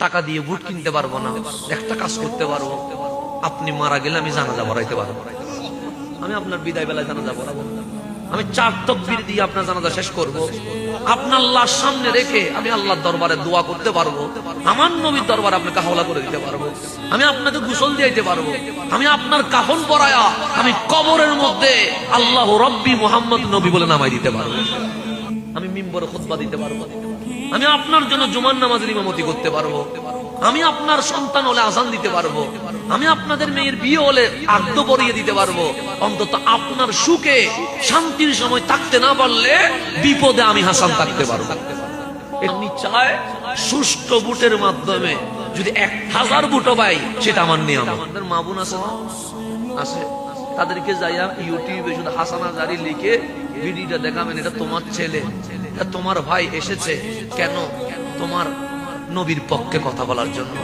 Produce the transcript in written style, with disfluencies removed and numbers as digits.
টাকা দিয়ে বুট কিনতে পারবো না, একটা কাজ করতে পারবো, আপনি মারা গেলে আমি জানাজা পড়াইতে পারবো, আমি আপনার বিদায় বেলায় জানাজা পড়াবো, আমি 4 তাকবীর দিয়ে আপনার জানাজা শেষ করব, আপনার লাশ সামনে রেখে আমি আল্লাহর দরবারে দোয়া করতে পারবো, আমার নবীর দরবারে আপনাকে হাওলা করে দিতে পারবো, আমি আপনাকে গোসল দিতে পারবো, আমি আপনার কাফন পরায়া আমি কবরের মধ্যে আল্লাহ রব্বি মুহাম্মদ নবী বলে নামাই দিতে পারবো, আমি মিম্বরে খুতবা দিতে পারবো, আমি আপনার জন্য জুমার নামাজের ইমামতি করতে পারবো, আমি আপনার সন্তান হলে আযান দিতে পারবো, আমি আপনাদের মেয়ের বিয়ে হলে আদ্য পরিয়ে দিতে পারবো, অন্তত আপনার সুখে শান্তির সময় থাকতে না পারলে বিপদে আমি হাসান থাকতে পারবো। এমনি চায় সুষ্ঠু বুটের মাধ্যমে যদি 1000 বুটও পাই সেটা আমার নিয়ম। আমাদের মা বোন আছে না, আছে, তাদেরকে যাইয়া ইউটিউবে শুধু হাসানা জারি লিখে ভিডিওটা দেখাবেন, এটা তোমার ছেলে, এটা তোমার ভাই এসেছে কেন? তোমার নবীর পক্ষে কথা বলার জন্য।